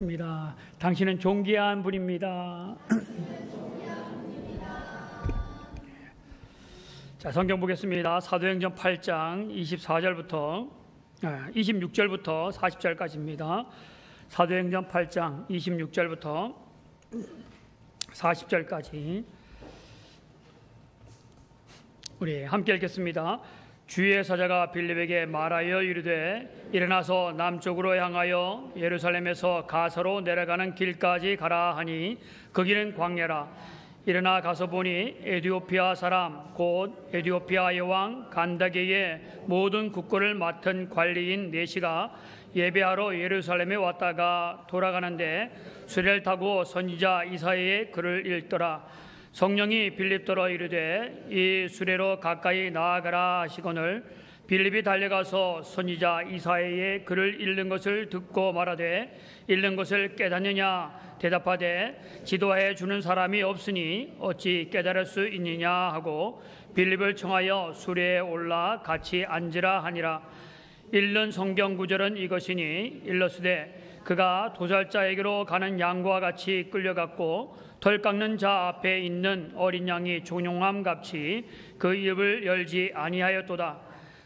입니다. 당신은 존귀한 분입니다. 자, 성경 보겠습니다. 사도행전 8장 26절부터 40절까지입니다. 사도행전 8장 26절부터 40절까지 우리 함께 읽겠습니다. 주의 사자가 빌립에게 말하여 이르되 일어나서 남쪽으로 향하여 예루살렘에서 가서로 내려가는 길까지 가라 하니 그 길은 광야라. 일어나 가서 보니 에디오피아 사람 곧 에디오피아 여왕 간다게의 모든 국고를 맡은 관리인 네시가 예배하러 예루살렘에 왔다가 돌아가는데 수레를 타고 선지자 이사야의 글을 읽더라. 성령이 빌립더러 이르되 이 수레로 가까이 나아가라 하시거늘 빌립이 달려가서 선지자 이사야의 글을 읽는 것을 듣고 말하되 읽는 것을 깨닫느냐 대답하되 지도해 주는 사람이 없으니 어찌 깨달을 수 있느냐 하고 빌립을 청하여 수레에 올라 같이 앉으라 하니라. 읽는 성경 구절은 이것이니 일러스되 그가 도살자에게로 가는 양과 같이 끌려갔고 털 깎는 자 앞에 있는 어린 양이 종용함 같이 그 입을 열지 아니하였도다.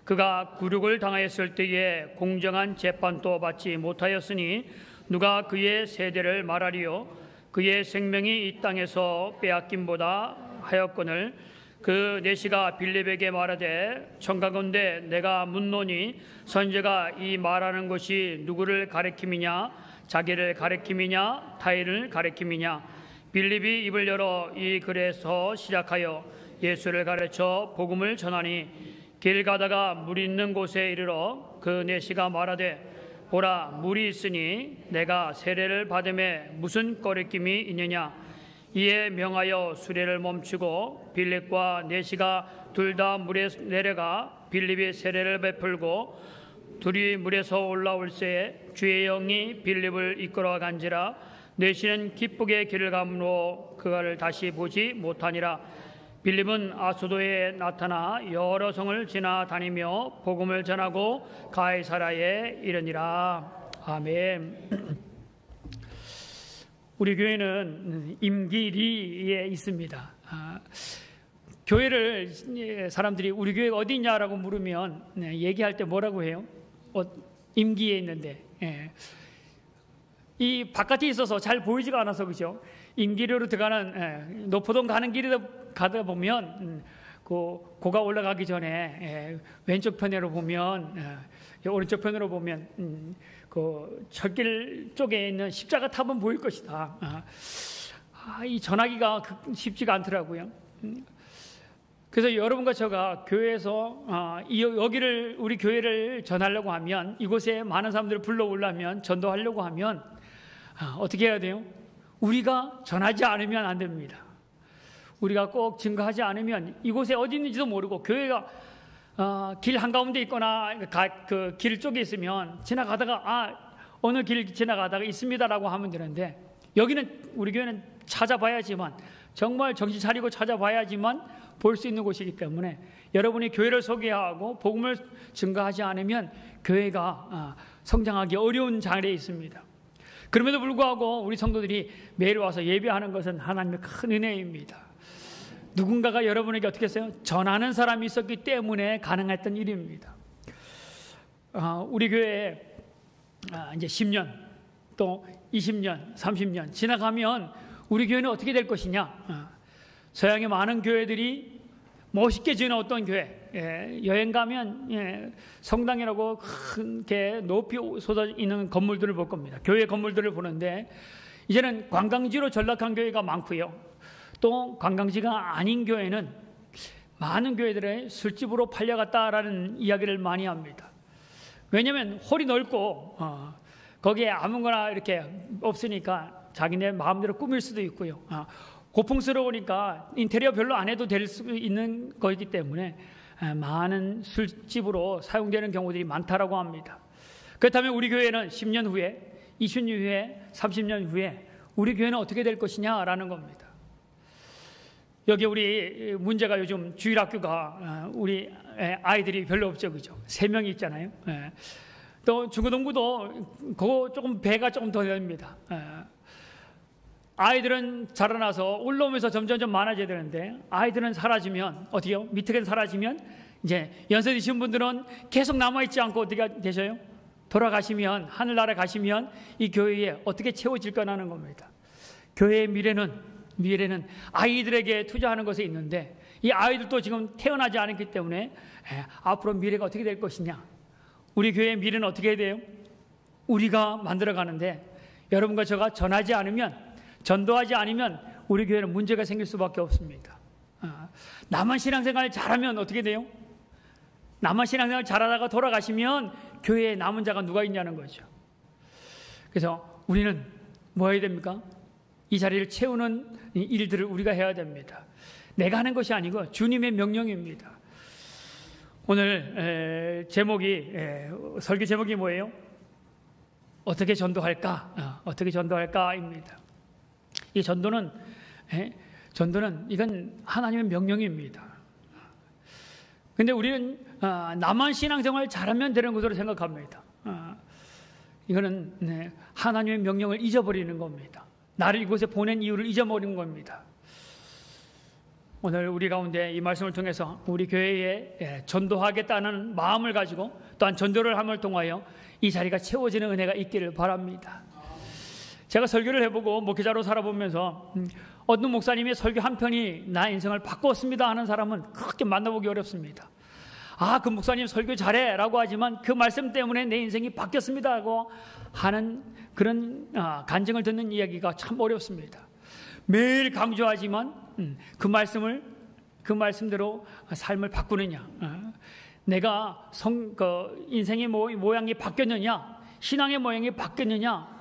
그가 굴욕을 당하였을 때에 공정한 재판도 받지 못하였으니 누가 그의 세대를 말하리요. 그의 생명이 이 땅에서 빼앗김보다 하였거늘 그 네시가 빌립에게 말하되 청가건대 내가 묻노니 선지자가 이 말하는 것이 누구를 가리킴이냐 자기를 가리킴이냐 타인을 가리킴이냐. 빌립이 입을 열어 이 글에서 시작하여 예수를 가르쳐 복음을 전하니 길 가다가 물이 있는 곳에 이르러 그 네시가 말하되 보라 물이 있으니 내가 세례를 받음에 무슨 거리낌이 있느냐. 이에 명하여 수레를 멈추고 빌립과 네시가 둘 다 물에 내려가 빌립이 세례를 베풀고 둘이 물에서 올라올새 주의 영이 빌립을 이끌어 간지라. 네시는 기쁘게 길을 가므로 그가를 다시 보지 못하니라. 빌립은 아소도에 나타나 여러 성을 지나다니며 복음을 전하고 가이사라에 이르니라. 아멘. 우리 교회는 임기리에 있습니다. 교회를 사람들이 우리 교회가 어디 있냐라고 물으면 얘기할 때 뭐라고 해요? 임기에 있는데. 이 바깥에 있어서 잘 보이지가 않아서 그죠? 임기리로 들어가는 노포동 가는 길에 가다 보면 고가 올라가기 전에 왼쪽 편으로 보면 오른쪽 편으로 보면 그 철길 쪽에 있는 십자가 탑은 보일 것이다. 이 전하기가 쉽지가 않더라고요. 그래서 여러분과 제가 교회에서 여기를 우리 교회를 전하려고 하면 이곳에 많은 사람들을 불러오려면 전도하려고 하면 어떻게 해야 돼요? 우리가 전하지 않으면 안 됩니다. 우리가 꼭 증거하지 않으면 이곳에 어디 있는지도 모르고 교회가 길 한가운데 있거나 그 길 쪽에 있으면 지나가다가 어느 길 지나가다가 있습니다라고 하면 되는데 여기는 우리 교회는 찾아봐야지만 정말 정신 차리고 찾아봐야지만 볼 수 있는 곳이기 때문에 여러분이 교회를 소개하고 복음을 증거하지 않으면 교회가 성장하기 어려운 자리에 있습니다. 그럼에도 불구하고 우리 성도들이 매일 와서 예배하는 것은 하나님의 큰 은혜입니다. 누군가가 여러분에게 어떻게 했어요? 전하는 사람이 있었기 때문에 가능했던 일입니다. 우리 교회에 이제 10년 또 20년, 30년 지나가면 우리 교회는 어떻게 될 것이냐? 서양의 많은 교회들이 멋있게 지은 어떤 교회, 여행 가면 성당이라고 큰 게 높이 쏟아져 있는 건물들을 볼 겁니다. 교회 건물들을 보는데 이제는 관광지로 전락한 교회가 많고요. 또 관광지가 아닌 교회는 많은 교회들의 술집으로 팔려갔다라는 이야기를 많이 합니다. 왜냐하면 홀이 넓고 거기에 아무거나 이렇게 없으니까 자기네 마음대로 꾸밀 수도 있고요. 고풍스러우니까 인테리어 별로 안 해도 될 수 있는 거이기 때문에 많은 술집으로 사용되는 경우들이 많다라고 합니다. 그렇다면 우리 교회는 10년 후에, 20년 후에, 30년 후에 우리 교회는 어떻게 될 것이냐라는 겁니다. 여기 우리 문제가 요즘 주일학교가 우리 아이들이 별로 없죠, 그죠? 3명이 있잖아요. 또 중고등부도 그거 조금 배가 조금 더 됩니다. 아이들은 자라나서 올라오면서 점점 많아져야 되는데 아이들은 사라지면 어떻게요? 밑에 사라지면 이제 연세 드신 분들은 계속 남아있지 않고 어떻게 되셔요? 돌아가시면 하늘나라 가시면 이 교회에 어떻게 채워질까라는 겁니다. 교회의 미래는 아이들에게 투자하는 것에 있는데 이 아이들도 지금 태어나지 않았기 때문에 앞으로 미래가 어떻게 될 것이냐, 우리 교회의 미래는 어떻게 해야 돼요? 우리가 만들어가는데 여러분과 제가 전하지 않으면, 전도하지 않으면 우리 교회는 문제가 생길 수밖에 없습니다. 나만 신앙생활 잘하면 어떻게 돼요? 나만 신앙생활 잘하다가 돌아가시면 교회에 남은 자가 누가 있냐는 거죠. 그래서 우리는 뭐 해야 됩니까? 이 자리를 채우는 일들을 우리가 해야 됩니다. 내가 하는 것이 아니고 주님의 명령입니다. 오늘 설교 제목이 뭐예요? 어떻게 전도할까? 어떻게 전도할까입니다. 이 전도는 이건 하나님의 명령입니다. 근데 우리는 나만 신앙생활 잘하면 되는 것으로 생각합니다. 이거는 하나님의 명령을 잊어버리는 겁니다. 나를 이곳에 보낸 이유를 잊어버리는 겁니다. 오늘 우리 가운데 이 말씀을 통해서 우리 교회에 전도하겠다는 마음을 가지고 또한 전도를 함을 통하여 이 자리가 채워지는 은혜가 있기를 바랍니다. 제가 설교를 해보고 목회자로 살아보면서 어떤 목사님의 설교 한 편이 나 인생을 바꾸었습니다 하는 사람은 그렇게 만나보기 어렵습니다. 그 목사님 설교 잘해 라고 하지만 그 말씀 때문에 내 인생이 바뀌었습니다 하고 하는 그런 간증을 듣는 이야기가 참 어렵습니다. 매일 강조하지만 그 말씀대로 삶을 바꾸느냐, 내가 인생의 모양이 바뀌었느냐, 신앙의 모양이 바뀌었느냐,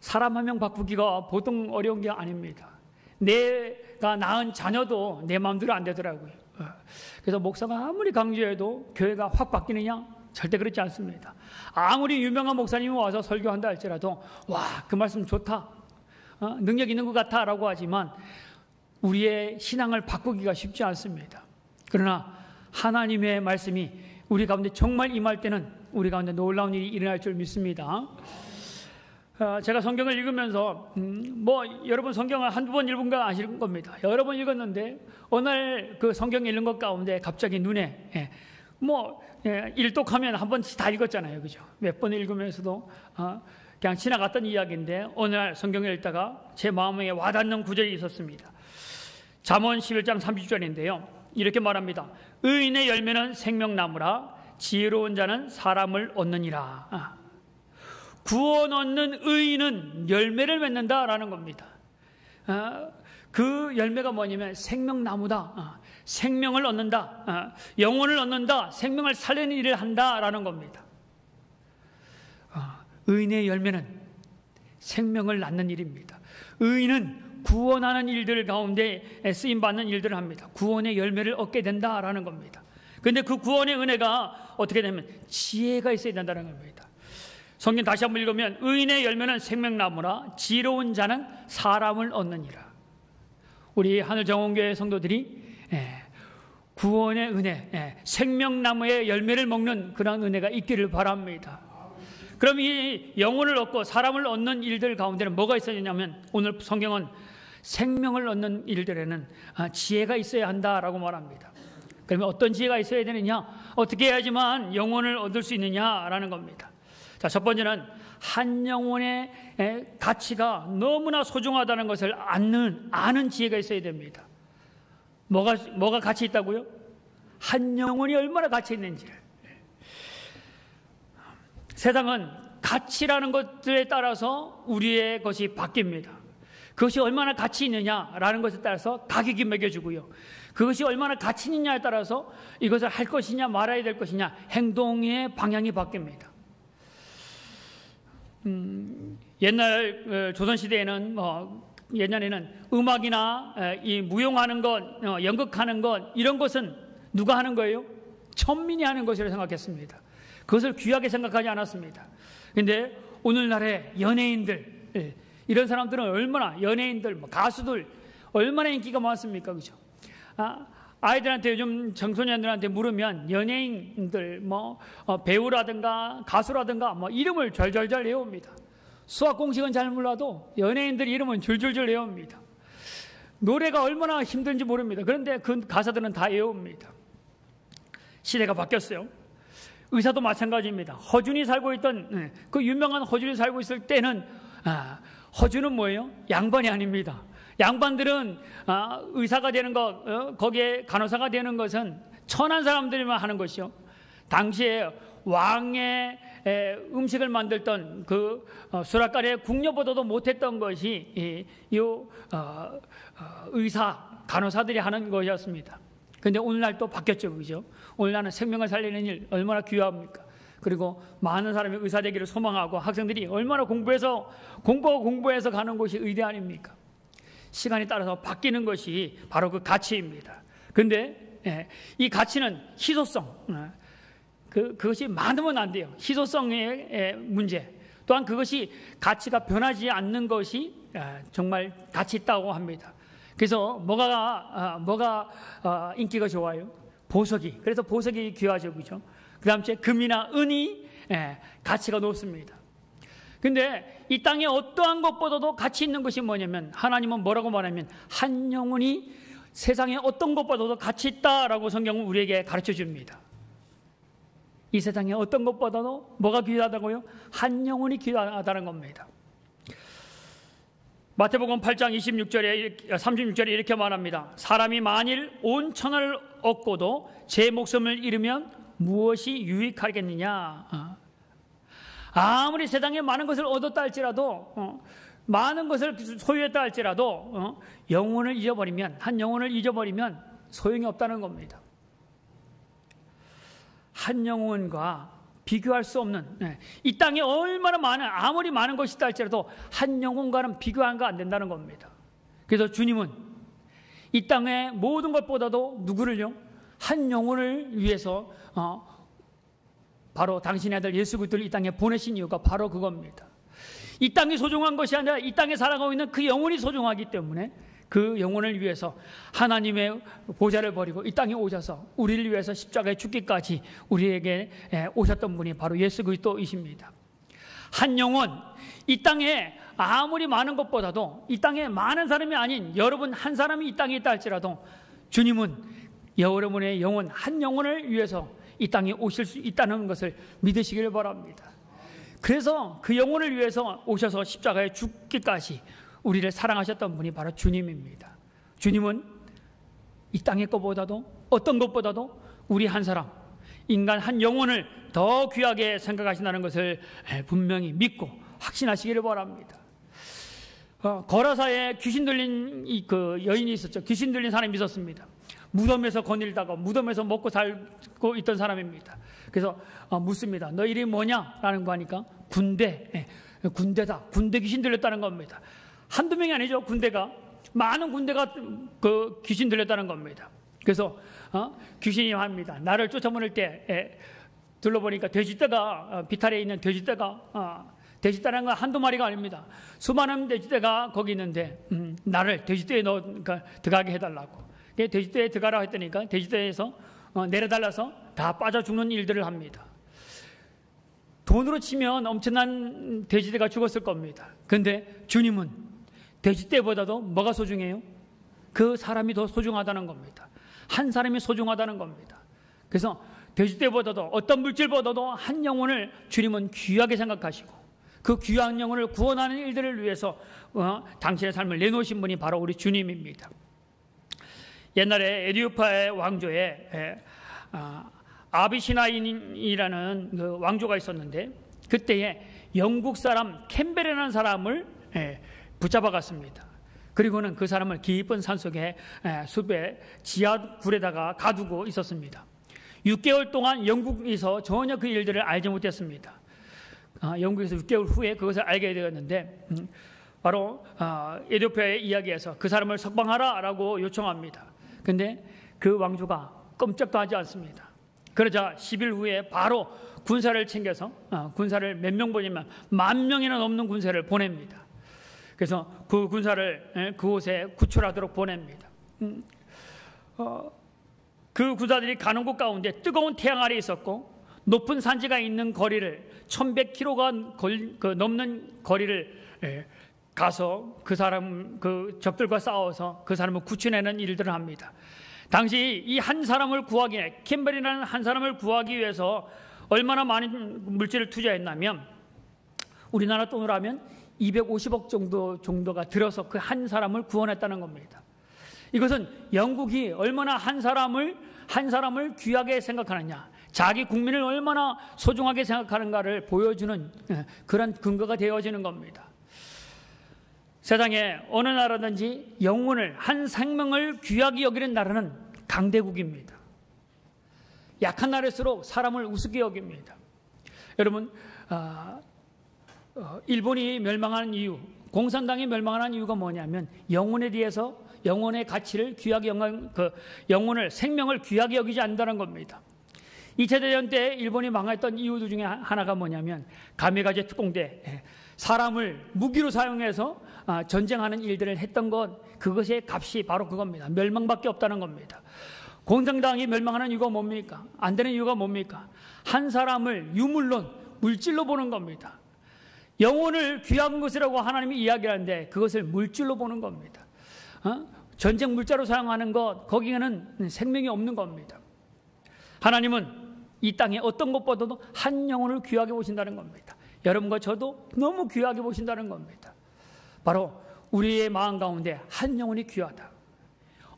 사람 한 명 바꾸기가 보통 어려운 게 아닙니다. 내가 낳은 자녀도 내 마음대로 안 되더라고요. 그래서 목사가 아무리 강조해도 교회가 확 바뀌느냐? 절대 그렇지 않습니다. 아무리 유명한 목사님이 와서 설교한다 할지라도 그 말씀 좋다, 능력 있는 것 같아 라고 하지만 우리의 신앙을 바꾸기가 쉽지 않습니다. 그러나 하나님의 말씀이 우리 가운데 정말 임할 때는 우리 가운데 놀라운 일이 일어날 줄 믿습니다. 제가 성경을 읽으면서 여러분 성경을 한두 번 읽은 거 아실 겁니다. 여러 번 읽었는데 어느 날 그 성경 읽는 것 가운데 갑자기 눈에 일독하면 한 번씩 다 읽었잖아요, 그죠? 몇 번 읽으면서도 그냥 지나갔던 이야기인데 어느 날 성경을 읽다가 제 마음에 와닿는 구절이 있었습니다. 잠언 11장 30절인데요. 이렇게 말합니다. 의인의 열매는 생명나무라 지혜로운 자는 사람을 얻느니라. 구원 얻는 의인은 열매를 맺는다라는 겁니다. 그 열매가 뭐냐면 생명나무다. 생명을 얻는다. 영혼을 얻는다. 생명을 살리는 일을 한다라는 겁니다. 의인의 열매는 생명을 낳는 일입니다. 의인은 구원하는 일들 가운데 쓰임받는 일들을 합니다. 구원의 열매를 얻게 된다라는 겁니다. 그런데 그 구원의 은혜가 어떻게 되면 지혜가 있어야 된다는 겁니다. 성경 다시 한번 읽으면 의인의 열매는 생명나무라 지혜로운 자는 사람을 얻느니라. 우리 하늘정원교회 성도들이 구원의 은혜, 생명나무의 열매를 먹는 그런 은혜가 있기를 바랍니다. 그럼 이 영혼을 얻고 사람을 얻는 일들 가운데는 뭐가 있어야 되냐면 오늘 성경은 생명을 얻는 일들에는 지혜가 있어야 한다라고 말합니다. 그러면 어떤 지혜가 있어야 되느냐, 어떻게 해야지만 영혼을 얻을 수 있느냐라는 겁니다. 자, 첫 번째는 한 영혼의 가치가 너무나 소중하다는 것을 아는 지혜가 있어야 됩니다. 뭐가 가치 있다고요? 한 영혼이 얼마나 가치 있는지를. 세상은 가치라는 것들에 따라서 우리의 것이 바뀝니다. 그것이 얼마나 가치 있느냐라는 것에 따라서 가격이 매겨지고요. 그것이 얼마나 가치 있느냐에 따라서 이것을 할 것이냐 말아야 될 것이냐 행동의 방향이 바뀝니다. 옛날 조선시대에는 옛날에는 음악이나 이 무용하는 것, 연극하는 것 이런 것은 누가 하는 거예요? 천민이 하는 것이라고 생각했습니다. 그것을 귀하게 생각하지 않았습니다. 그런데 오늘날의 연예인들, 이런 사람들은 얼마나, 연예인들, 가수들 얼마나 인기가 많습니까, 그죠? 아이들한테 요즘 청소년들한테 물으면 연예인들 배우라든가 가수라든가 이름을 절절절 외웁니다. 수학 공식은 잘 몰라도 연예인들 이름은 줄줄줄 외웁니다. 노래가 얼마나 힘든지 모릅니다. 그런데 그 가사들은 다 외웁니다. 시대가 바뀌었어요. 의사도 마찬가지입니다. 허준이 살고 있던 그 유명한 허준이 살고 있을 때는 허준은 뭐예요? 양반이 아닙니다. 양반들은 의사가 되는 것, 거기에 간호사가 되는 것은 천한 사람들만 하는 것이요. 당시에 왕의 음식을 만들던 그 수락가래의 궁녀보다도 못했던 것이 의사, 간호사들이 하는 것이었습니다. 그런데 오늘날 또 바뀌었죠, 그죠? 오늘날은 생명을 살리는 일 얼마나 귀합니까? 그리고 많은 사람이 의사 되기를 소망하고 학생들이 얼마나 공부해서 가는 곳이 의대 아닙니까? 시간이 따라서 바뀌는 것이 바로 그 가치입니다. 그런데 이 가치는 희소성, 그것이 많으면 안 돼요. 희소성의 문제. 또한 그것이 가치가 변하지 않는 것이 정말 가치 있다고 합니다. 그래서 뭐가 인기가 좋아요? 보석이. 그래서 보석이 귀하죠, 그죠? 그 다음에 금이나 은이 가치가 높습니다. 근데 이 땅에 어떠한 것보다도 가치 있는 것이 뭐냐면, 하나님은 뭐라고 말하면 한 영혼이 세상에 어떤 것보다도 가치 있다라고 성경은 우리에게 가르쳐 줍니다. 이 세상에 어떤 것보다도 뭐가 귀하다고요? 한 영혼이 귀하다는 겁니다. 마태복음 8장 36절에 이렇게 말합니다. 사람이 만일 온 천하를 얻고도 제 목숨을 잃으면 무엇이 유익하겠느냐? 아무리 세상에 많은 것을 얻었다 할지라도, 많은 것을 소유했다 할지라도 영혼을 잊어버리면, 한 영혼을 잊어버리면 소용이 없다는 겁니다. 한 영혼과 비교할 수 없는, 이 땅에 얼마나 많은, 아무리 많은 것이 있다 할지라도 한 영혼과는 비교가 안 된다는 겁니다. 그래서 주님은 이 땅의 모든 것보다도 누구를요? 한 영혼을 위해서 바로 당신의 아들 예수 그리스도를 이 땅에 보내신 이유가 바로 그겁니다. 이 땅이 소중한 것이 아니라 이 땅에 살아가고 있는 그 영혼이 소중하기 때문에 그 영혼을 위해서 하나님의 보좌를 버리고 이 땅에 오셔서 우리를 위해서 십자가에 죽기까지 우리에게 오셨던 분이 바로 예수 그리스도이십니다. 한 영혼, 이 땅에 아무리 많은 것보다도 이 땅에 많은 사람이 아닌 여러분 한 사람이 이 땅에 있다 할지라도 주님은 여러분의 영혼, 한 영혼을 위해서 이 땅에 오실 수 있다는 것을 믿으시길 바랍니다. 그래서 그 영혼을 위해서 오셔서 십자가에 죽기까지 우리를 사랑하셨던 분이 바로 주님입니다. 주님은 이 땅의 것보다도 어떤 것보다도 우리 한 사람, 인간 한 영혼을 더 귀하게 생각하신다는 것을 분명히 믿고 확신하시기를 바랍니다. 거라사에 귀신 들린 그 여인이 있었죠. 귀신 들린 사람이 있었습니다. 무덤에서 거닐다가 무덤에서 먹고 살고 있던 사람입니다. 그래서 묻습니다. 너 이름이 뭐냐? 라는 거 하니까 군대다. 군대 귀신 들렸다는 겁니다. 한두 명이 아니죠. 군대가 많은 군대가 그 귀신 들렸다는 겁니다. 그래서 귀신이 합니다. 나를 쫓아보낼 때 둘러보니까 돼지떼가 비탈에 있는 돼지떼라는 건 한두 마리가 아닙니다. 수많은 돼지떼가 거기 있는데 나를 돼지떼에 들어가게 해달라고. 돼지떼에 들어가라 했더니까 돼지떼에서 내려달라서 다 빠져 죽는 일들을 합니다. 돈으로 치면 엄청난 돼지떼가 죽었을 겁니다. 그런데 주님은 돼지떼보다도 뭐가 소중해요? 그 사람이 더 소중하다는 겁니다. 한 사람이 소중하다는 겁니다. 그래서 돼지떼보다도 어떤 물질보다도 한 영혼을 주님은 귀하게 생각하시고 그 귀한 영혼을 구원하는 일들을 위해서 당신의 삶을 내놓으신 분이 바로 우리 주님입니다. 옛날에 에디오피아의 왕조에 아비시나인이라는 그 왕조가 있었는데 그때에 영국 사람 캠벨이라는 사람을 붙잡아갔습니다. 그리고는 그 사람을 깊은 산속에 숲에 지하굴에다가 가두고 있었습니다. 6개월 동안 영국에서 전혀 그 일들을 알지 못했습니다. 영국에서 6개월 후에 그것을 알게 되었는데 바로 에디오피아의 이야기에서 그 사람을 석방하라라고 요청합니다. 그런데 그 왕조가 꼼짝도 하지 않습니다. 그러자 10일 후에 바로 군사를 챙겨서 군사를 몇 명 보내면 10,000명이나 넘는 군사를 보냅니다. 그래서 그 군사를 그곳에 구출하도록 보냅니다. 그 구사들이 가는 곳 가운데 뜨거운 태양 아래 있었고 높은 산지가 있는 거리를 1100km가 넘는 거리를 가서 그 적들과 싸워서 그 사람을 구출해내는 일들을 합니다. 당시 이 한 사람을 구하기 위해, 캠벨이라는 한 사람을 구하기 위해서 얼마나 많은 물질을 투자했냐면 우리나라 돈으로 하면 250억 정도가 들어서 그 한 사람을 구원했다는 겁니다. 이것은 영국이 얼마나 한 사람을 귀하게 생각하느냐, 자기 국민을 얼마나 소중하게 생각하는가를 보여주는 그런 근거가 되어지는 겁니다. 세상에 어느 나라든지 영혼을, 한 생명을 귀하게 여기는 나라는 강대국입니다. 약한 나라일수록 사람을 우습게 여깁니다. 여러분, 일본이 멸망하는 이유, 공산당이 멸망하는 이유가 뭐냐면 영혼에 대해서, 영혼의 가치를 귀하게 영혼을, 생명을 귀하게 여기지 않는다는 겁니다. 2차 대전 때 일본이 망했던 이유들 중에 하나가 뭐냐면 가미가제 특공대, 사람을 무기로 사용해서 전쟁하는 일들을 했던 것, 그것의 값이 바로 그겁니다. 멸망밖에 없다는 겁니다. 공산당이 멸망하는 이유가 뭡니까? 안 되는 이유가 뭡니까? 한 사람을 유물론, 물질로 보는 겁니다. 영혼을 귀한 것이라고 하나님이 이야기하는데 그것을 물질로 보는 겁니다. 전쟁 물자로 사용하는 것, 거기에는 생명이 없는 겁니다. 하나님은 이 땅에 어떤 것보다도 한 영혼을 귀하게 보신다는 겁니다. 여러분과 저도 너무 귀하게 보신다는 겁니다. 바로 우리의 마음 가운데 한 영혼이 귀하다.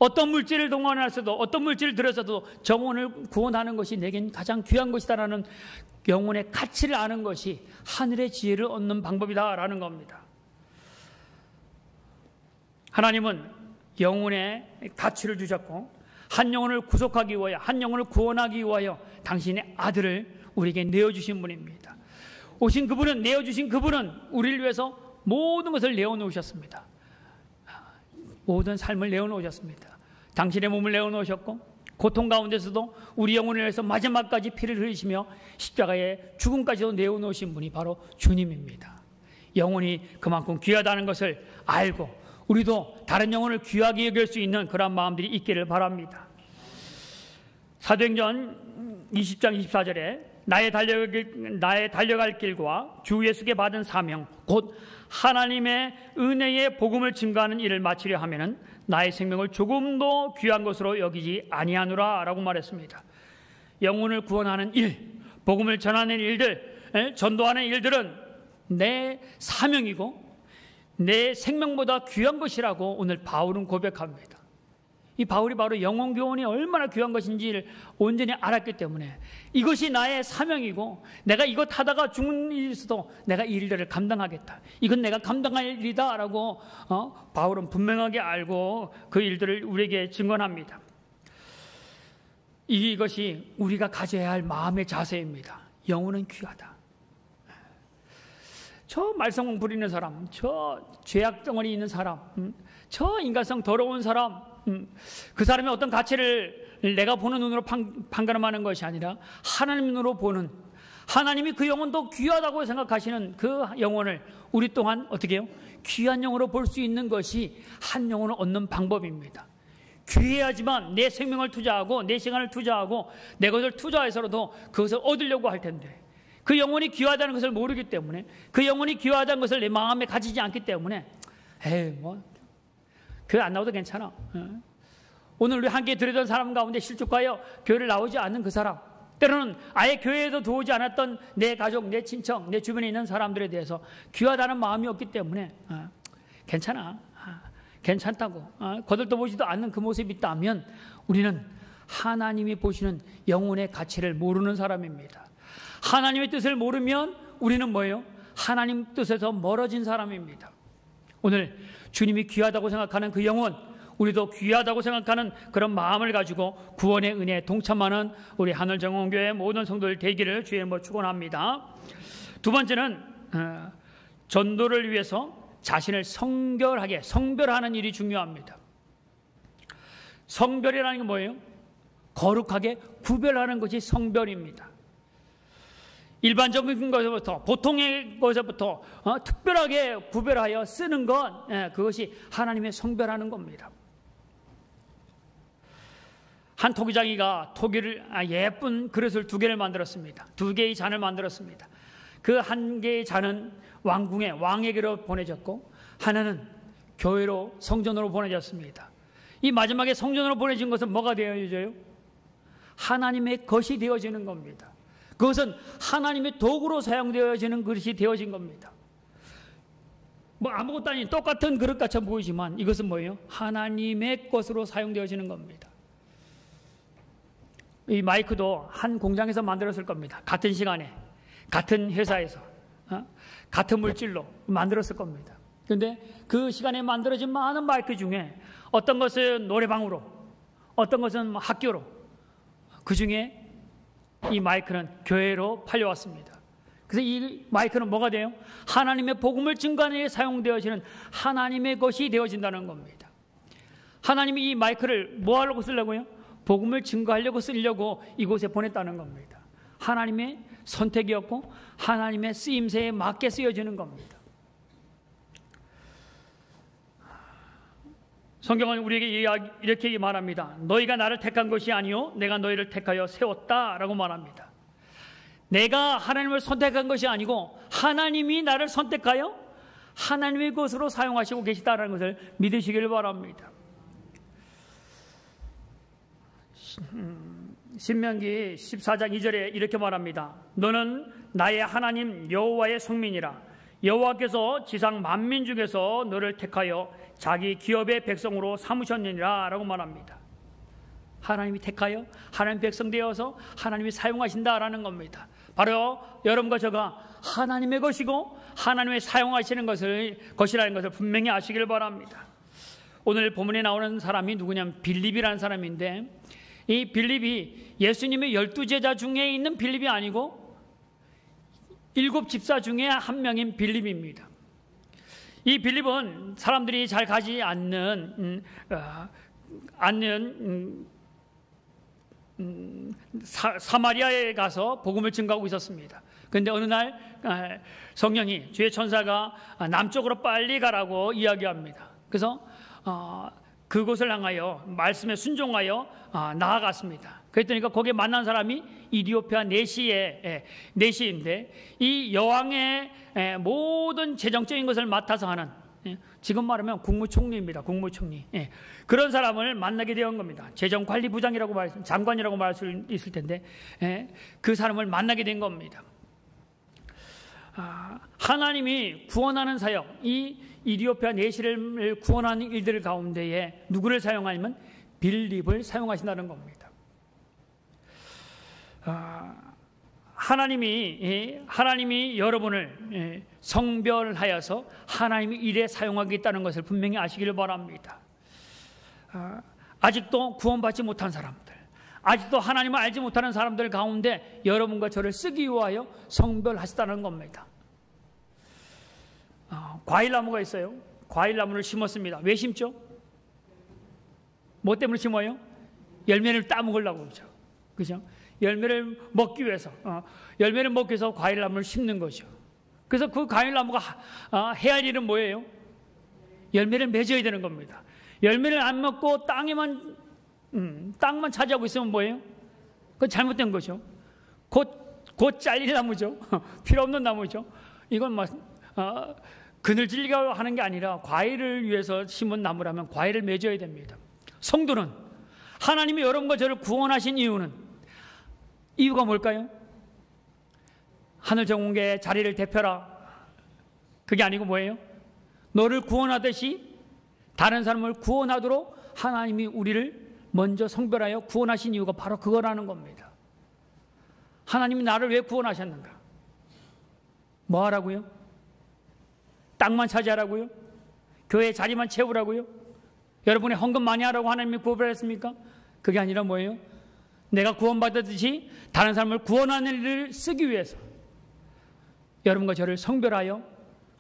어떤 물질을 동원해서도, 어떤 물질을 들여서도 정혼을 구원하는 것이 내겐 가장 귀한 것이다라는 영혼의 가치를 아는 것이 하늘의 지혜를 얻는 방법이다라는 겁니다. 하나님은 영혼의 가치를 주셨고 한 영혼을 구속하기 위하여, 한 영혼을 구원하기 위하여 당신의 아들을 우리에게 내어주신 분입니다. 내어주신 그분은 우리를 위해서 모든 것을 내어놓으셨습니다. 모든 삶을 내어놓으셨습니다. 당신의 몸을 내어놓으셨고 고통 가운데서도 우리 영혼을 위해서 마지막까지 피를 흘리시며 십자가의 죽음까지도 내어놓으신 분이 바로 주님입니다. 영혼이 그만큼 귀하다는 것을 알고 우리도 다른 영혼을 귀하게 여길 수 있는 그런 마음들이 있기를 바랍니다. 사도행전 20장 24절에 나의 달려갈 길과 주 예수께 받은 사명 곧 하나님의 은혜의 복음을 증거하는 일을 마치려 하면은 나의 생명을 조금도 귀한 것으로 여기지 아니하노라 라고 말했습니다. 영혼을 구원하는 일, 복음을 전하는 일들, 전도하는 일들은 내 사명이고 내 생명보다 귀한 것이라고 오늘 바울은 고백합니다. 이 바울이 바로 영혼 교훈이 얼마나 귀한 것인지를 온전히 알았기 때문에 이것이 나의 사명이고 내가 이것 하다가 죽는 일이 있어도 내가 이 일들을 감당하겠다. 이건 내가 감당할 일이다 라고 바울은 분명하게 알고 그 일들을 우리에게 증언합니다. 이것이 우리가 가져야 할 마음의 자세입니다. 영혼은 귀하다. 저 말썽 부리는 사람, 저 죄악 덩어리 있는 사람, 저 인간성 더러운 사람, 그 사람의 어떤 가치를 내가 보는 눈으로 판가름하는 것이 아니라 하나님 눈으로 보는, 하나님이 그 영혼도 귀하다고 생각하시는 그 영혼을 우리 또한 어떻게 해요? 귀한 영으로 볼 수 있는 것이 한 영혼을 얻는 방법입니다. 귀해야지만 내 생명을 투자하고 내 시간을 투자하고 내 것을 투자해서라도 그것을 얻으려고 할 텐데 그 영혼이 귀하다는 것을 모르기 때문에, 그 영혼이 귀하다는 것을 내 마음에 가지지 않기 때문에 교회 안 나와도 괜찮아. 오늘 우리 함께 들으던 사람 가운데 실족하여 교회를 나오지 않는 그 사람, 때로는 아예 교회에도 들어오지 않았던 내 가족, 내 친척, 내 주변에 있는 사람들에 대해서 귀하다는 마음이 없기 때문에 괜찮아, 괜찮다고 거들떠 보지도 않는 그 모습이 있다면 우리는 하나님이 보시는 영혼의 가치를 모르는 사람입니다. 하나님의 뜻을 모르면 우리는 뭐예요? 하나님 뜻에서 멀어진 사람입니다. 오늘 주님이 귀하다고 생각하는 그 영혼, 우리도 귀하다고 생각하는 그런 마음을 가지고 구원의 은혜에 동참하는 우리 하늘정원교회 모든 성도들 되기를 주의 이름으로 축원합니다. 두 번째는 전도를 위해서 자신을 성별하는 일이 중요합니다. 성별이라는 게 뭐예요? 거룩하게 구별하는 것이 성별입니다. 일반적인 것부터, 보통의 것부터 특별하게 구별하여 쓰는 것, 그것이 하나님의 성별하는 겁니다. 한 토기장이가 예쁜 그릇을 2개를 만들었습니다. 2개의 잔을 만들었습니다. 그 한 개의 잔은 왕에게로 보내졌고 하나는 교회로, 성전으로 보내졌습니다. 이 마지막에 성전으로 보내진 것은 뭐가 되어져요? 하나님의 것이 되어지는 겁니다. 그것은 하나님의 도구로 사용되어지는 그릇이 되어진 겁니다. 아무것도 아닌 똑같은 그릇같이 보이지만 이것은 뭐예요? 하나님의 것으로 사용되어지는 겁니다. 이 마이크도 한 공장에서 만들었을 겁니다. 같은 시간에, 같은 회사에서, 같은 물질로 만들었을 겁니다. 그런데 그 시간에 만들어진 많은 마이크 중에 어떤 것은 노래방으로, 어떤 것은 학교로, 그 중에 이 마이크는 교회로 팔려왔습니다. 그래서 이 마이크는 뭐가 돼요? 하나님의 복음을 증거하는 데 사용되어지는 하나님의 것이 되어진다는 겁니다. 하나님이 이 마이크를 뭐 하려고 쓰려고요? 복음을 증거하려고 쓰려고 이곳에 보냈다는 겁니다. 하나님의 선택이었고 하나님의 쓰임새에 맞게 쓰여지는 겁니다. 성경은 우리에게 이렇게 말합니다. 너희가 나를 택한 것이 아니요 내가 너희를 택하여 세웠다라고 말합니다. 내가 하나님을 선택한 것이 아니고 하나님이 나를 선택하여 하나님의 것으로 사용하시고 계시다는 것을 믿으시길 바랍니다. 신명기 14장 2절에 이렇게 말합니다. 너는 나의 하나님 여호와의 성민이라. 여호와께서 지상 만민 중에서 너를 택하여 자기 기업의 백성으로 삼으셨느니라 라고 말합니다. 하나님이 택하여 하나님 백성 되어서 하나님이 사용하신다라는 겁니다. 바로 여러분과 저가 하나님의 것이고 하나님의 사용하시는 것이라는 것을 분명히 아시길 바랍니다. 오늘 본문에 나오는 사람이 누구냐면 빌립이라는 사람인데, 이 빌립이 예수님의 12제자 중에 있는 빌립이 아니고 7 집사 중에 한 명인 빌립입니다. 이 빌립은 사람들이 잘 가지 않는 사마리아에 가서 복음을 증거하고 있었습니다. 그런데 어느 날 성령이, 주의 천사가 남쪽으로 빨리 가라고 이야기합니다. 그래서 그곳을 향하여 말씀에 순종하여 나아갔습니다. 그랬더니 거기에 만난 사람이 이디오피아 내시인데, 이 여왕의 모든 재정적인 것을 맡아서 하는, 지금 말하면 국무총리입니다. 국무총리. 그런 사람을 만나게 된 겁니다. 재정관리부장이라고 장관이라고 말할 수 있을 텐데, 그 사람을 만나게 된 겁니다. 하나님이 구원하는 사역, 이 이디오피아 내시를 구원하는 일들 가운데에 누구를 사용하냐면 빌립을 사용하신다는 겁니다. 하나님이 여러분을 성별하여서 하나님이 일에 사용하겠다는 것을 분명히 아시기를 바랍니다. 아직도 구원받지 못한 사람들, 아직도 하나님을 알지 못하는 사람들 가운데 여러분과 저를 쓰기 위하여 성별하셨다는 겁니다. 과일나무가 있어요. 과일나무를 심었습니다. 왜 심죠? 뭐 때문에 심어요? 열매를 따먹으려고 그러죠. 그죠? 열매를 먹기 위해서, 열매를 먹기 위해서 과일나무를 심는 거죠. 그래서 그 과일나무가 해야 할 일은 뭐예요? 열매를 맺어야 되는 겁니다. 열매를 안 먹고 땅만 차지하고 있으면 뭐예요? 그건 잘못된 거죠. 곧 잘릴 나무죠. 필요 없는 나무죠. 이건 그늘질기가 하는 게 아니라 과일을 위해서 심은 나무라면 과일을 맺어야 됩니다. 성도는 하나님이 여러분과 저를 구원하신 이유가 뭘까요? 하늘 정궁의 자리를 대표라, 그게 아니고 뭐예요? 너를 구원하듯이 다른 사람을 구원하도록 하나님이 우리를 먼저 성별하여 구원하신 이유가 바로 그거라는 겁니다. 하나님이 나를 왜 구원하셨는가? 뭐 하라고요? 땅만 차지하라고요? 교회 자리만 채우라고요? 여러분의 헌금 많이 하라고 하나님이 구원했습니까? 그게 아니라 뭐예요? 내가 구원받았듯이 다른 사람을 구원하는 일을 쓰기 위해서 여러분과 저를 성별하여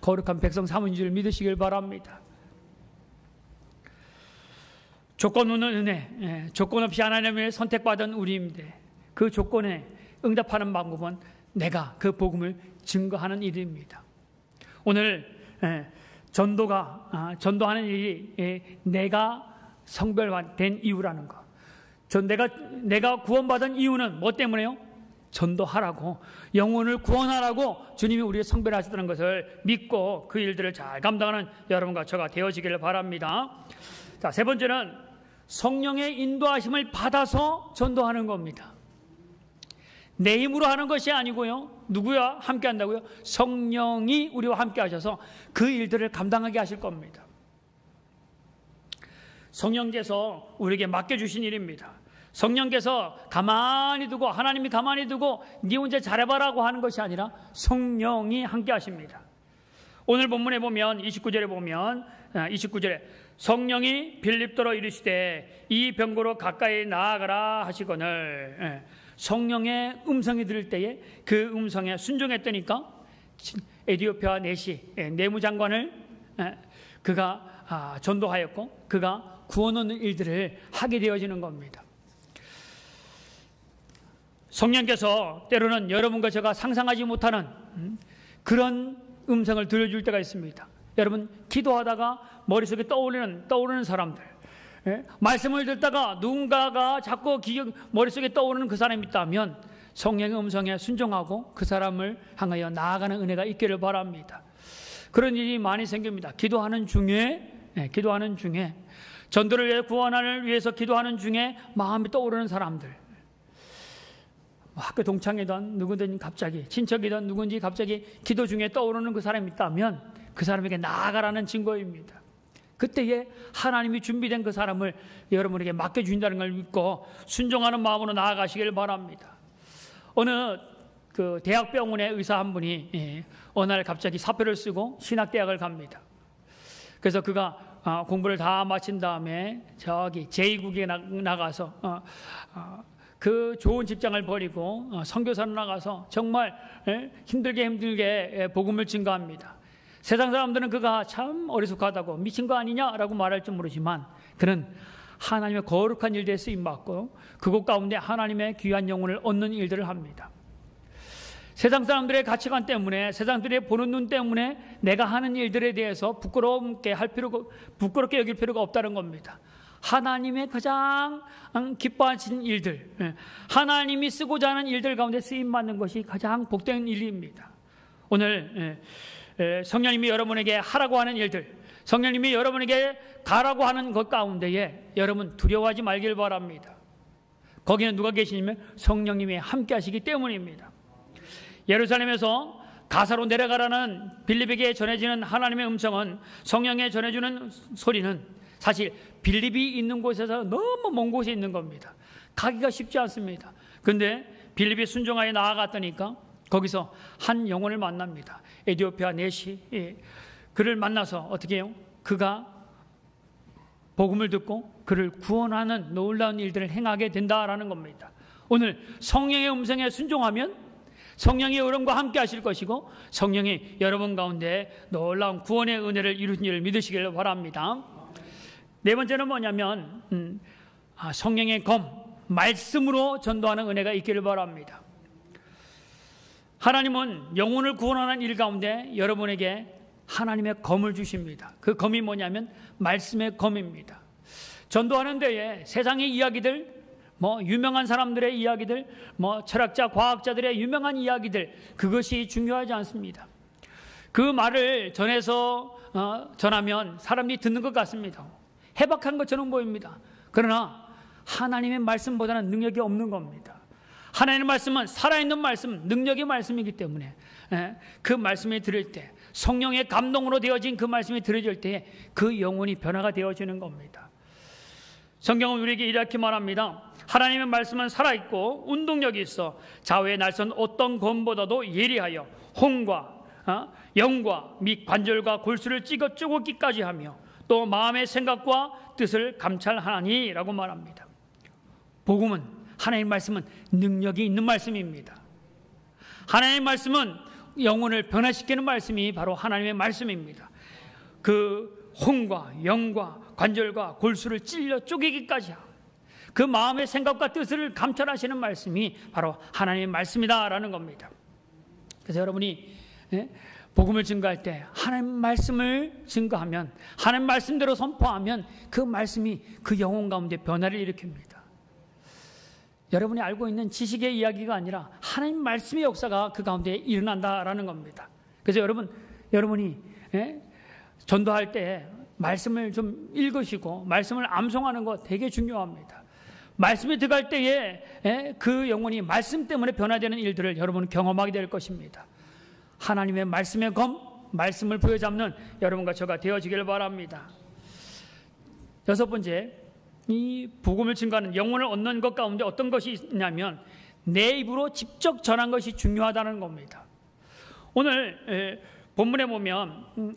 거룩한 백성 삼은 줄 믿으시길 바랍니다. 조건 없는 은혜, 조건 없이 하나님을 선택받은 우리인데 그 조건에 응답하는 방법은 내가 그 복음을 증거하는 일입니다. 오늘 전도하는 일이 내가 성별된 이유라는 것, 내가 구원받은 이유는 뭐 때문에요? 전도하라고, 영혼을 구원하라고 주님이 우리의 성별하셨다는 것을 믿고 그 일들을 잘 감당하는 여러분과 저가 되어지기를 바랍니다. 자, 세 번째는 성령의 인도하심을 받아서 전도하는 겁니다. 내 힘으로 하는 것이 아니고요. 누구와 함께 한다고요? 성령이 우리와 함께 하셔서 그 일들을 감당하게 하실 겁니다. 성령께서 우리에게 맡겨주신 일입니다. 성령께서 가만히 두고, 하나님이 가만히 두고 네 혼자 잘해봐라고 하는 것이 아니라 성령이 함께 하십니다. 오늘 본문에 보면 29절에 성령이 빌립도로 이르시되 이 병고로 가까이 나아가라 하시거늘, 성령의 음성이 들을 때에 그 음성에 순종했더니까 에디오피아 네시 내무장관을 그가 전도하였고 그가 구원 얻는 일들을 하게 되어지는 겁니다. 성령께서 때로는 여러분과 제가 상상하지 못하는 그런 음성을 들려줄 때가 있습니다. 여러분, 기도하다가 머릿속에 떠오르는 사람들, 말씀을 듣다가 누군가가 자꾸 머릿속에 떠오르는 그 사람이 있다면 성령의 음성에 순종하고 그 사람을 향하여 나아가는 은혜가 있기를 바랍니다. 그런 일이 많이 생깁니다. 기도하는 중에 전도를 위해 구원을 위해서 기도하는 중에 마음이 떠오르는 사람들, 학교 동창이든 누구든 갑자기 친척이든 누군지 갑자기 기도 중에 떠오르는 그 사람이 있다면 그 사람에게 나아가라는 증거입니다. 그때에 하나님이 준비된 그 사람을 여러분에게 맡겨주신다는 걸 믿고 순종하는 마음으로 나아가시길 바랍니다. 어느 그 대학병원의 의사 한 분이 어느 날 갑자기 사표를 쓰고 신학대학을 갑니다. 그래서 그가 공부를 다 마친 다음에 저기 제2국에 나가서 그 좋은 직장을 버리고 선교사로 나가서 정말 힘들게 복음을 증거합니다. 세상 사람들은 그가 참 어리숙하다고 미친 거 아니냐라고 말할지 모르지만 그는 하나님의 거룩한 일들에 쓰임받고 그곳 가운데 하나님의 귀한 영혼을 얻는 일들을 합니다. 세상 사람들의 가치관 때문에, 세상들의 보는 눈 때문에 내가 하는 일들에 대해서 부끄럽게 여길 필요가 없다는 겁니다. 하나님의 가장 기뻐하시는 일들, 하나님이 쓰고자 하는 일들 가운데 쓰임받는 것이 가장 복된 일입니다. 오늘 성령님이 여러분에게 하라고 하는 일들, 성령님이 여러분에게 가라고 하는 것 가운데에 여러분 두려워하지 말길 바랍니다. 거기는 누가 계시냐면 성령님이 함께 하시기 때문입니다. 예루살렘에서 가사로 내려가라는 빌립에게 전해지는 하나님의 음성은, 성령에 전해주는 소리는 사실 빌립이 있는 곳에서 너무 먼 곳에 있는 겁니다. 가기가 쉽지 않습니다. 그런데 빌립이 순종하여 나아갔더니까 거기서 한 영혼을 만납니다. 에디오피아 네시, 그를 만나서 어떻게 해요? 그가 복음을 듣고 그를 구원하는 놀라운 일들을 행하게 된다라는 겁니다. 오늘 성령의 음성에 순종하면 성령의 여러분과 함께 하실 것이고 성령이 여러분 가운데 놀라운 구원의 은혜를 이루신 일을 믿으시길 바랍니다. 네 번째는 뭐냐면 성령의 검, 말씀으로 전도하는 은혜가 있기를 바랍니다. 하나님은 영혼을 구원하는 일 가운데 여러분에게 하나님의 검을 주십니다. 그 검이 뭐냐면 말씀의 검입니다. 전도하는 데에 세상의 이야기들, 유명한 사람들의 이야기들, 철학자, 과학자들의 유명한 이야기들, 그것이 중요하지 않습니다. 그 말을 전하면 사람들이 듣는 것 같습니다. 해박한 것처럼 보입니다. 그러나 하나님의 말씀보다는 능력이 없는 겁니다. 하나님의 말씀은 살아있는 말씀, 능력의 말씀이기 때문에 그 말씀이 들을 때, 성령의 감동으로 되어진 그 말씀이 들어질 때 그 영혼이 변화가 되어지는 겁니다. 성경은 우리에게 이렇게 말합니다. 하나님의 말씀은 살아있고 운동력이 있어 좌우의 날선 어떤 검보다도 예리하여 혼과 영과 및 관절과 골수를 찢어 쪼개기까지 하며 또 마음의 생각과 뜻을 감찰하니 라고 말합니다. 복음은, 하나님의 말씀은 능력이 있는 말씀입니다. 하나님의 말씀은 영혼을 변화시키는 말씀이 바로 하나님의 말씀입니다. 그 혼과 영과 관절과 골수를 찔러 쪼개기까지 하고 그 마음의 생각과 뜻을 감찰하시는 말씀이 바로 하나님의 말씀이다라는 겁니다. 그래서 여러분이 복음을 증거할 때 하나님 말씀을 증거하면, 하나님 말씀대로 선포하면 그 말씀이 그 영혼 가운데 변화를 일으킵니다. 여러분이 알고 있는 지식의 이야기가 아니라 하나님 말씀의 역사가 그 가운데 일어난다라는 겁니다. 그래서 여러분이 전도할 때 말씀을 좀 읽으시고 말씀을 암송하는 거 되게 중요합니다. 말씀에 들어갈 때에 그 영혼이 말씀 때문에 변화되는 일들을 여러분은 경험하게 될 것입니다. 하나님의 말씀의 말씀을 부여잡는 여러분과 저가 되어지기를 바랍니다. 6번째, 이 복음을 증거하는 영혼을 얻는 것 가운데 어떤 것이 있냐면 내 입으로 직접 전한 것이 중요하다는 겁니다. 오늘 본문에 보면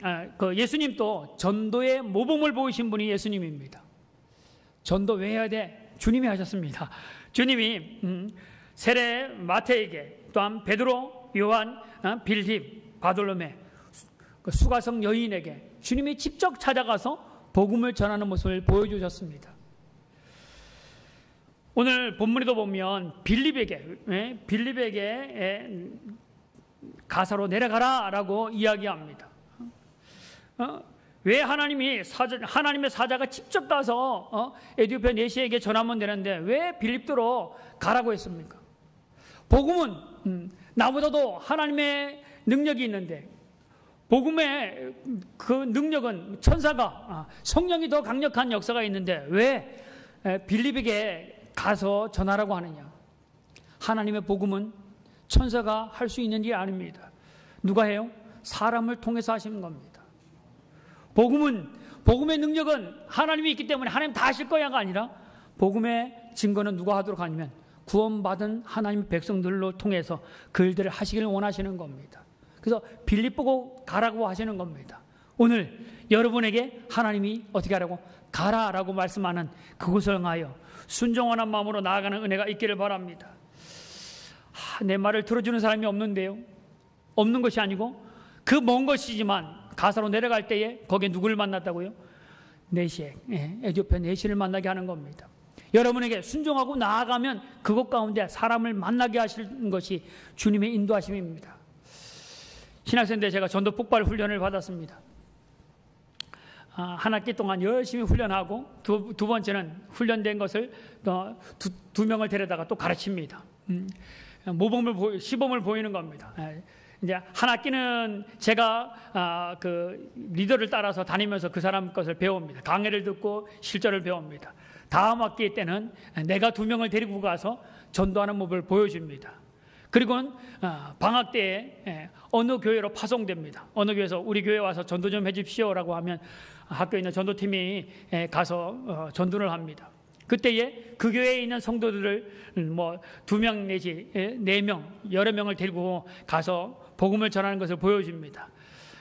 예수님도 전도의 모범을 보이신 분이 예수님입니다. 전도 왜 해야 돼? 주님이 하셨습니다. 주님이 세례 마태에게, 또한 베드로, 요한, 빌립, 바돌로메, 수가성 여인에게 주님이 직접 찾아가서 복음을 전하는 모습을 보여주셨습니다. 오늘 본문에도 보면 빌립에게 가사로 내려가라라고 이야기합니다. 왜 하나님의 사자가 직접 가서 에디오피아 내시에게 전하면 되는데 왜 빌립도로 가라고 했습니까? 복음은 나보다도 하나님의 능력이 있는데 복음의 그 능력은 천사가 성령이 더 강력한 역사가 있는데 왜 빌립에게 가서 전하라고 하느냐? 하나님의 복음은 천사가 할 수 있는 일이 아닙니다. 누가 해요? 사람을 통해서 하시는 겁니다. 복음의 능력은 하나님이 있기 때문에 하나님 다 하실 거야가 아니라 복음의 증거는 누가 하도록 하냐면 구원받은 하나님의 백성들로 통해서 그 일들을 하시기를 원하시는 겁니다. 그래서 빌립 보고 가라고 하시는 겁니다. 오늘 여러분에게 하나님이 어떻게 하라고? 가라라고 말씀하는 그곳을 향하여 순종하는 마음으로 나아가는 은혜가 있기를 바랍니다. 내 말을 들어주는 사람이 없는데요. 없는 것이 아니고 그 먼 것이지만 가사로 내려갈 때에 거기에 누구를 만났다고요? 내시에, 에디오피아 내시를 만나게 하는 겁니다. 여러분에게 순종하고 나아가면 그곳 가운데 사람을 만나게 하시는 것이 주님의 인도하심입니다. 신학생 때 제가 전도 폭발 훈련을 받았습니다. 한 학기 동안 열심히 훈련하고 두 번째는 훈련된 것을 두 명을 데려다가 또 가르칩니다. 시범을 보이는 겁니다. 이제 한 학기는 제가 그 리더를 따라서 다니면서 그 사람 것을 배웁니다. 강해를 듣고 실전을 배웁니다. 다음 학기 때는 내가 2명을 데리고 가서 전도하는 모습을 보여줍니다. 그리고는 방학 때에 어느 교회로 파송됩니다. 어느 교회에서 우리 교회 와서 전도 좀 해주십시오라고 하면 학교에 있는 전도팀이 가서 전도를 합니다. 그때에 그 교회에 있는 성도들을 2명 내지 4명, 여러 명을 데리고 가서 복음을 전하는 것을 보여줍니다.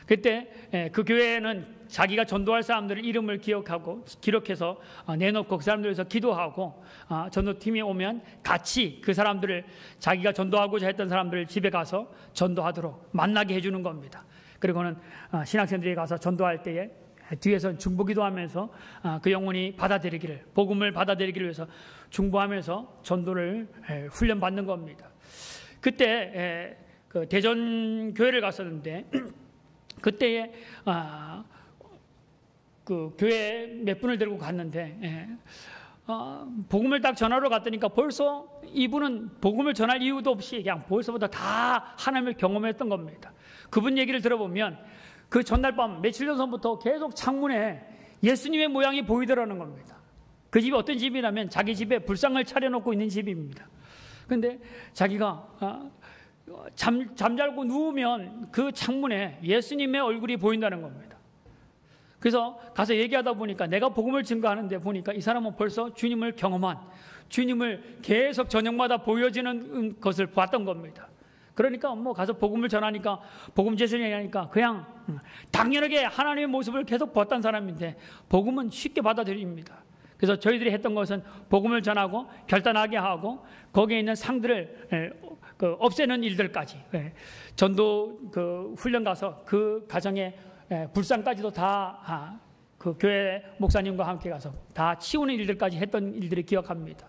그때 그 교회는 자기가 전도할 사람들의 이름을 기록해서 내놓고 그 사람들 위해서 기도하고 전도팀이 오면 같이 그 사람들을 자기가 전도하고자 했던 사람들을 집에 가서 전도하도록 만나게 해주는 겁니다. 그리고는 신학생들이 가서 전도할 때에 뒤에서 중보기도하면서 그 영혼이 복음을 받아들이기를 위해서 중보하면서 전도를 훈련받는 겁니다. 그때 그 대전 교회를 갔었는데 그때에 그 교회 몇 분을 데리고 갔는데 복음을 딱 전하러 갔더니까 벌써 이분은 복음을 전할 이유도 없이 그냥 벌써부터 다 하나님을 경험했던 겁니다. 그분 얘기를 들어보면 그 전날 밤 며칠 전부터 계속 창문에 예수님의 모양이 보이더라는 겁니다. 그 집이 어떤 집이냐면 자기 집에 불상을 차려놓고 있는 집입니다. 그런데 자기가 잠자고 누우면 그 창문에 예수님의 얼굴이 보인다는 겁니다. 그래서 가서 얘기하다 보니까 내가 복음을 증거하는데 보니까 이 사람은 벌써 주님을 경험한, 주님을 계속 저녁마다 보여지는 것을 봤던 겁니다. 그러니까 가서 복음을 전하니까 복음 제시를 하니까 그냥 당연하게 하나님의 모습을 계속 봤던 사람인데 복음은 쉽게 받아들입니다. 그래서 저희들이 했던 것은 복음을 전하고 결단하게 하고 거기에 있는 상들을 없애는 일들까지 전도 훈련 가서 그 가정에 불상까지도 다 그 교회 목사님과 함께 가서 다 치우는 일들까지 했던 일들을 기억합니다.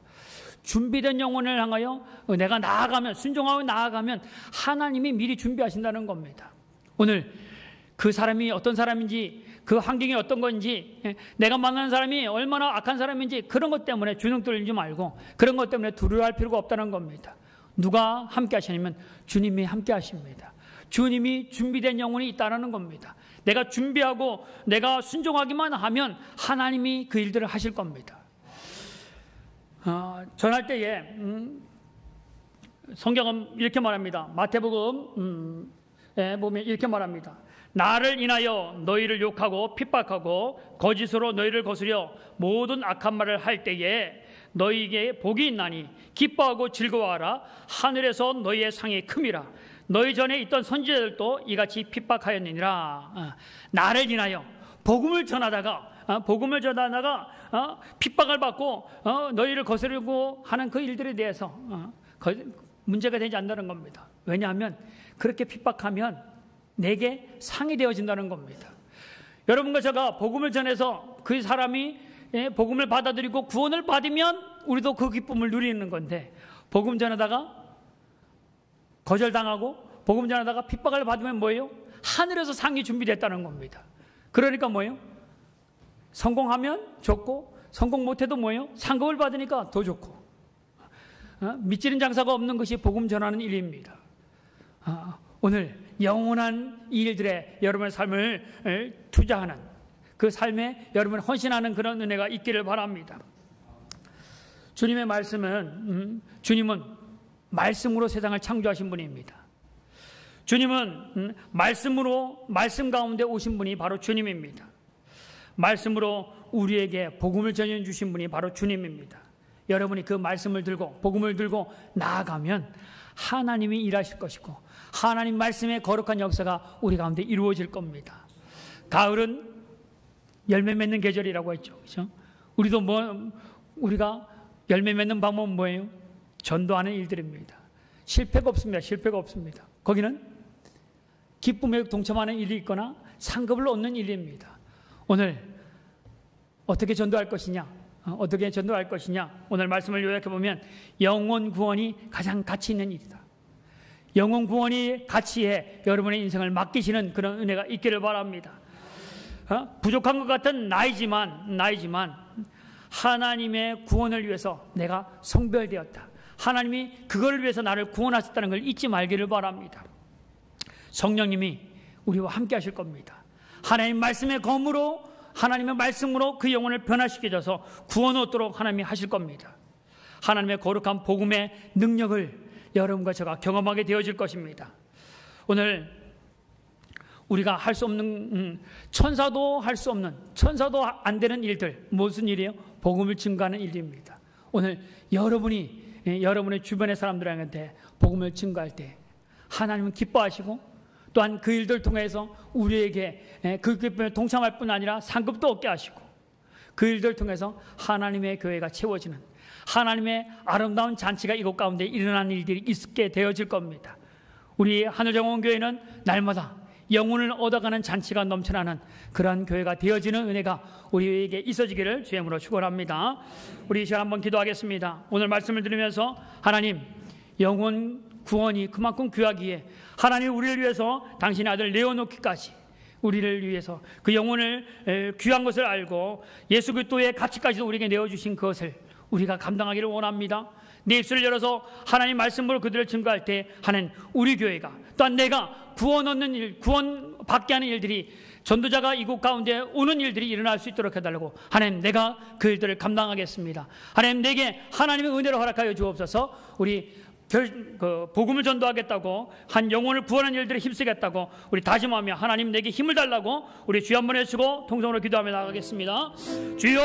준비된 영혼을 향하여 내가 순종하고 나아가면 하나님이 미리 준비하신다는 겁니다. 오늘 그 사람이 어떤 사람인지 그 환경이 어떤 건지, 내가 만나는 사람이 얼마나 악한 사람인지 그런 것 때문에 주눅 들지 말고 그런 것 때문에 두려워할 필요가 없다는 겁니다. 누가 함께 하시냐면 주님이 함께 하십니다. 주님이 준비된 영혼이 있다는 겁니다. 내가 준비하고 내가 순종하기만 하면 하나님이 그 일들을 하실 겁니다. 전할 때에 성경은 이렇게 말합니다. 마태복음 보면 이렇게 말합니다. 나를 인하여 너희를 욕하고 핍박하고 거짓으로 너희를 거스려 모든 악한 말을 할 때에 너희에게 복이 있나니 기뻐하고 즐거워하라. 하늘에서 너희의 상이 큼이라. 너희 전에 있던 선지자들도 이같이 핍박하였느니라. 나를 인하여 복음을 전하다가 핍박을 받고 너희를 거스르고 하는 그 일들에 대해서 문제가 되지 않는다는 겁니다. 왜냐하면 그렇게 핍박하면 내게 상이 되어진다는 겁니다. 여러분과 제가 복음을 전해서 그 사람이 복음을 받아들이고 구원을 받으면 우리도 그 기쁨을 누리는 건데, 복음 전하다가 거절당하고 복음 전하다가 핍박을 받으면 뭐예요? 하늘에서 상이 준비됐다는 겁니다. 그러니까 뭐예요? 성공하면 좋고 성공 못해도 뭐예요? 상급을 받으니까 더 좋고. 미치는 장사가 없는 것이 복음 전하는 일입니다. 오늘 영원한 일들에 여러분의 삶을 투자하는, 그 삶에 여러분 헌신하는 그런 은혜가 있기를 바랍니다. 주님의 말씀은 주님은 말씀으로 세상을 창조하신 분입니다. 주님은 말씀 가운데 오신 분이 바로 주님입니다. 말씀으로 우리에게 복음을 전해 주신 분이 바로 주님입니다. 여러분이 그 말씀을 들고 복음을 들고 나아가면 하나님이 일하실 것이고 하나님 말씀의 거룩한 역사가 우리 가운데 이루어질 겁니다. 가을은 열매 맺는 계절이라고 했죠. 그렇죠? 우리가 열매 맺는 방법은 뭐예요? 전도하는 일들입니다. 실패가 없습니다. 실패가 없습니다. 거기는 기쁨에 동참하는 일이 있거나 상급을 얻는 일입니다. 오늘 어떻게 전도할 것이냐? 어떻게 전도할 것이냐? 오늘 말씀을 요약해보면 영혼 구원이 가장 가치 있는 일이다. 영혼 구원이 가치에 여러분의 인생을 맡기시는 그런 은혜가 있기를 바랍니다. 부족한 것 같은 나이지만 하나님의 구원을 위해서 내가 성별되었다. 하나님이 그걸 위해서 나를 구원하셨다는 걸 잊지 말기를 바랍니다. 성령님이 우리와 함께 하실 겁니다. 하나님 말씀의 검으로, 하나님의 말씀으로 그 영혼을 변화시켜줘서 구원 얻도록 하나님이 하실 겁니다. 하나님의 거룩한 복음의 능력을 여러분과 제가 경험하게 되어질 것입니다. 오늘 우리가 할 수 없는, 천사도 할 수 없는, 천사도 안 되는 일들, 무슨 일이에요? 복음을 증거하는 일입니다. 오늘 여러분의 주변의 사람들한테 복음을 증거할 때 하나님은 기뻐하시고 또한 그 일들 통해서 우리에게 그 기쁨에 동참할 뿐 아니라 상급도 얻게 하시고 그 일들 통해서 하나님의 교회가 채워지는 하나님의 아름다운 잔치가 이곳 가운데 일어나는 일들이 있게 되어질 겁니다. 우리 하늘정원교회는 날마다 영혼을 얻어가는 잔치가 넘쳐나는 그러한 교회가 되어지는 은혜가 우리에게 있어지기를 주의 이름으로 축원합니다. 우리 이 시간 한번 기도하겠습니다. 오늘 말씀을 들으면서 하나님, 영혼 구원이 그만큼 귀하기에 하나님 우리를 위해서 당신의 아들 내어놓기까지 우리를 위해서 그 영혼을 귀한 것을 알고 예수 그리스도의 가치까지도 우리에게 내어주신 그것을 우리가 감당하기를 원합니다. 내 입술을 열어서 하나님 말씀으로 그들을 증거할 때 하는 우리 교회가, 또한 내가 구원 얻는 일, 구원 받게 하는 일들이, 전도자가 이곳 가운데 오는 일들이 일어날 수 있도록 해달라고, 하나님 내가 그 일들을 감당하겠습니다. 하나님 내게 하나님의 은혜를 허락하여 주옵소서. 우리 복음을 전도하겠다고, 한 영혼을 구원하는 일들에 힘쓰겠다고 우리 다짐하며 하나님 내게 힘을 달라고 우리 주여 한번 해주시고 통성으로 기도하며 나가겠습니다. 주여,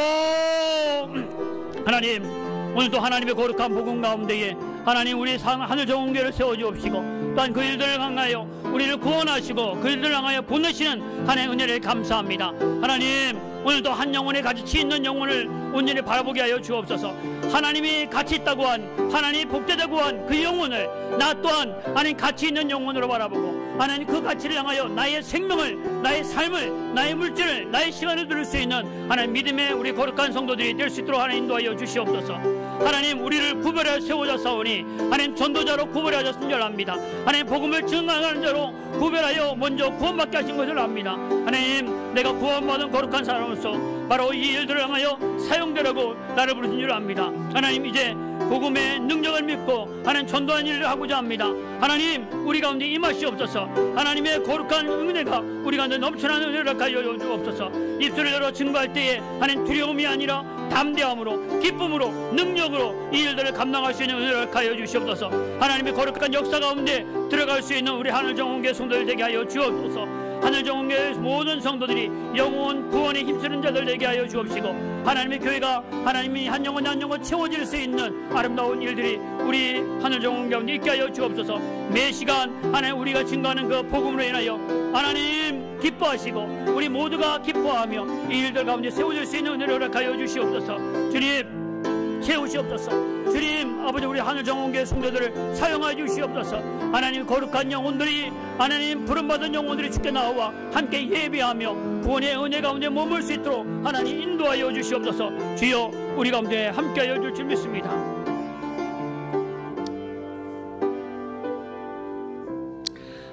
하나님 오늘도 하나님의 거룩한 복음 가운데에 하나님 우리 하늘정원교회를 세워주옵시고 또한 그 일들을 향하여 우리를 구원하시고 그 일들을 향하여 보내시는 하나님의 은혜를 감사합니다. 하나님 오늘도 한 영혼에 가치 있는 영혼을 온전히 바라보게 하여 주옵소서. 하나님이 가치 있다고 한, 하나님이 복되다고 한 그 영혼을 나 또한 하나님 가치 있는 영혼으로 바라보고 하나님 그 가치를 향하여 나의 생명을, 나의 삶을, 나의 물질을, 나의 시간을 드릴 수 있는 하나님 믿음의 우리 거룩한 성도들이 될 수 있도록 하나님 인도하여 주시옵소서. 하나님 우리를 구별하여 세워져 싸우니 하나님 전도자로 구별하셨음을 줄 압니다. 하나님 복음을 증언하는 자로 구별하여 먼저 구원받게 하신 것을 압니다. 하나님 내가 구원받은 거룩한 사람으로서 바로 이 일들을 향하여 사용되라고 나를 부르신 줄 압니다. 하나님 이제 복음의 능력을 믿고 하나님 전도한 일을 하고자 합니다. 하나님 우리 가운데 임하시옵소서. 하나님의 거룩한 은혜가 우리 가운데 넘쳐나는 은혜를 하여 주옵소서. 입술을 열어 증거할 때에 하나님 두려움이 아니라 담대함으로, 기쁨으로, 능력으로 이 일들을 감당할 수 있는 은혜를 하여 주시옵소서. 하나님의 거룩한 역사 가운데 들어갈 수 있는 우리 하늘정원교회 성도들 되게 하여 주옵소서. 하늘정원교회 모든 성도들이 영원 구원에 힘쓰는 자들 되게 하여 주옵시고, 하나님의 교회가 하나님이 한 영혼 한 영혼 채워질 수 있는 아름다운 일들이 우리 하늘정원 가운데 있게 하여 주옵소서. 매 시간 하나님 우리가 증거하는 그 복음으로 인하여 하나님 기뻐하시고 우리 모두가 기뻐하며 이 일들 가운데 세워질 수 있는 은혜를 허락하여 주시옵소서. 주님 채우시옵소서. 주님 아버지 우리 하늘정원교회 성도들을 사용하여 주시옵소서. 하나님 거룩한 영혼들이 하나님 부름받은 영혼들이 주께 나와 함께 예배하며 구원의 은혜 가운데 머물 수 있도록 하나님 인도하여 주시옵소서. 주여 우리 가운데 함께하여 줄 줄 믿습니다.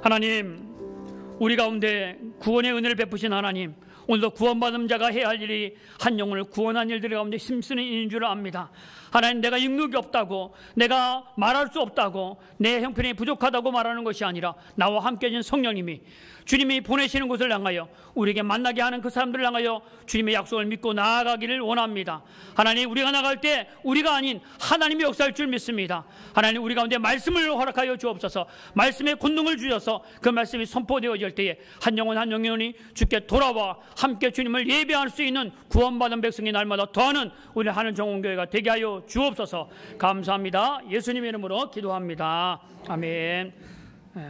하나님 우리 가운데 구원의 은혜를 베푸신 하나님, 오늘도 구원받은 자가 해야 할 일이 한 영혼을 구원한 일들 가운데 힘쓰는 일인 줄 압니다. 하나님 내가 능력이 없다고, 내가 말할 수 없다고, 내 형편이 부족하다고 말하는 것이 아니라 나와 함께 계신 성령님이 주님이 보내시는 곳을 향하여 우리에게 만나게 하는 그 사람들을 향하여 주님의 약속을 믿고 나아가기를 원합니다. 하나님 우리가 나갈 때 우리가 아닌 하나님의 역사일 줄 믿습니다. 하나님 우리 가운데 말씀을 허락하여 주옵소서. 말씀의 권능을 주셔서 그 말씀이 선포되어질 때에 한 영혼 한 영혼이 주께 돌아와 함께 주님을 예배할 수 있는 구원받은 백성이 날마다 더하는 우리 하늘정원교회가 되게 하여 주옵소서. 감사합니다. 예수님의 이름으로 기도합니다. 아멘.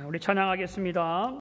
우리 찬양하겠습니다.